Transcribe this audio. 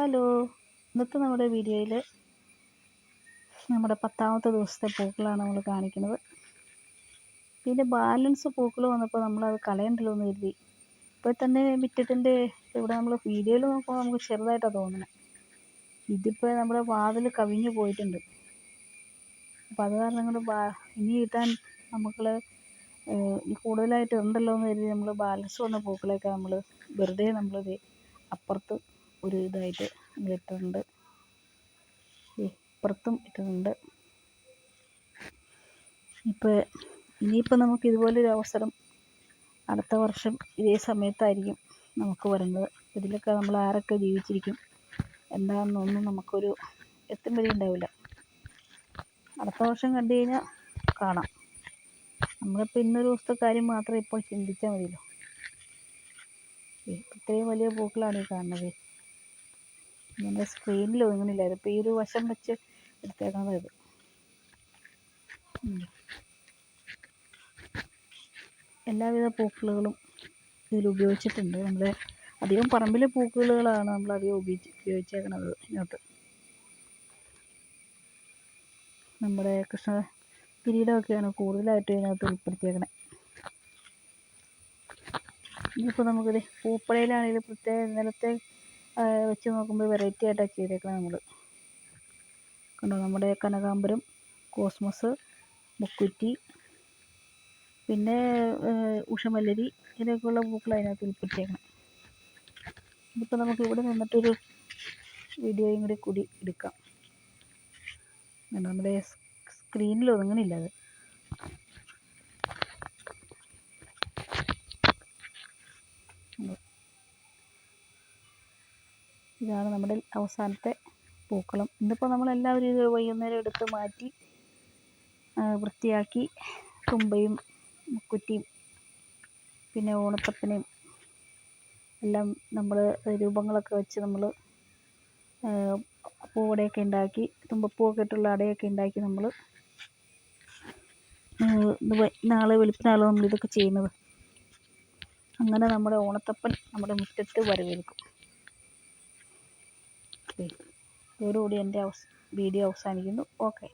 Hello, ഇന്നത്തെ നമ്മുടെ വീഡിയോയിൽ നമ്മുടെ 10ാമത്തെ ദിവസത്തെ പൂക്കളാണ് നമ്മൾ കാണിക്കുന്നത്. പിന്നെ ബാലൻസ് പൂക്കൾ വന്നപ്പോൾ നമ്മളത് കളയണ്ടല്ലോ എന്ന് കരുതി. ഇപ്പോൾ തന്നെ മുറ്റത്തിൻ്റെ ഇവിടെ നമ്മൾ വീഡിയോയിൽ നോക്കുമ്പോൾ നമുക്ക് ചെറുതായിട്ടാണ് തോന്നുന്നത്. ഇതിപ്പോൾ നമ്മുടെ വാതിൽ കവിഞ്ഞു പോയിട്ടുണ്ട്. അപ്പോൾ അത് കാരണം കൊണ്ട് ഇനി ഇട്ടാൻ നമുക്ക് കൂടുതലായിട്ട് ഉണ്ടല്ലോ എന്ന് കരുതി നമ്മൾ ബാലൻസ് വന്ന പൂക്കളൊക്കെ നമ്മൾ വെറുതെ നമ്മളത് അപ്പുറത്ത് ഒരു ഇതായിട്ട് ഇട്ടിട്ടുണ്ട്. ഇപ്പുറത്തും ഇട്ടിട്ടുണ്ട്. ഇനിയിപ്പോൾ നമുക്ക് ഇതുപോലൊരു അവസരം അടുത്ത വർഷം ഇതേ സമയത്തായിരിക്കും നമുക്ക് വരുന്നത്. ഇതിലൊക്കെ നമ്മൾ ആരൊക്കെ ജീവിച്ചിരിക്കും എന്താണെന്നൊന്നും നമുക്കൊരു എത്തും വഴി ഉണ്ടാവില്ല. അടുത്ത വർഷം കണ്ടു കഴിഞ്ഞാൽ കാണാം. നമ്മളിപ്പോൾ ഇന്നൊരു ദിവസത്തെ കാര്യം മാത്രം ഇപ്പോൾ ചിന്തിച്ചാൽ മതിയല്ലോ. ഇത്രയും വലിയ പൂക്കളാണ് ഈ കാണുന്നത്. നമ്മുടെ സ്ക്രീനിൽ ഒതുങ്ങുന്നില്ല. ഇതിപ്പോൾ ഈ ഒരു വശം വെച്ച് എടുത്തേക്കുന്നത് ഇത്. എല്ലാവിധ പൂക്കളുകളും ഇതിൽ ഉപയോഗിച്ചിട്ടുണ്ട്. നമ്മുടെ അധികം പറമ്പിലെ പൂക്കളുകളാണ് നമ്മൾ അധികം ഉപയോഗിച്ചേക്കുന്നത്. ഇതിനകത്ത് നമ്മുടെ കൃഷ്ണ കിരീടമൊക്കെയാണ് കൂടുതലായിട്ടും ഇതിനകത്ത് ഉൾപ്പെടുത്തിയേക്കണത്. ഇനിയിപ്പോൾ നമുക്കിത് പൂപ്പടയിലാണെങ്കിലും പ്രത്യേക നിലത്തെ വെച്ച് നോക്കുമ്പോൾ വെറൈറ്റി ആയിട്ടാണ് ചെയ്തേക്കുന്നത്. നമ്മൾ കണ്ടോ, നമ്മുടെ കനകാംബരം, കോസ്മസ്, മുക്കുറ്റി, പിന്നെ ഉഷമല്ലരി, ഇതൊക്കെയുള്ള പൂക്കൾ അതിനകത്ത് ഉൾപ്പെടുത്തിയേക്കണം. ഇതിപ്പോൾ നമുക്ക് ഇവിടെ നിന്നിട്ടൊരു വീഡിയോയും കൂടി എടുക്കാം. നമ്മുടെ സ്ക്രീനിൽ ഒതുങ്ങണില്ല അത്. ഇതാണ് നമ്മുടെ അവസാനത്തെ പൂക്കളം. ഇന്നിപ്പോൾ നമ്മളെല്ലാവരും ഇത് വൈകുന്നേരം എടുത്ത് മാറ്റി വൃത്തിയാക്കി തുമ്പയും മുക്കുറ്റിയും പിന്നെ ഓണത്തപ്പനെയും എല്ലാം നമ്മൾ രൂപങ്ങളൊക്കെ വെച്ച് നമ്മൾ പൂവടയൊക്കെ ഉണ്ടാക്കി, തുമ്പപ്പൂവൊക്കെ ഇട്ടുള്ള അടയൊക്കെ ഉണ്ടാക്കി നമ്മൾ നാളെ വെളുപ്പിനാണ് നമ്മളിതൊക്കെ ചെയ്യുന്നത്. അങ്ങനെ നമ്മുടെ ഓണത്തപ്പൻ നമ്മുടെ മുറ്റത്ത് വരവേൽക്കും. ഇതോടുകൂടി എൻ്റെ വീഡിയോ അവസാനിക്കുന്നു. ഓക്കെ.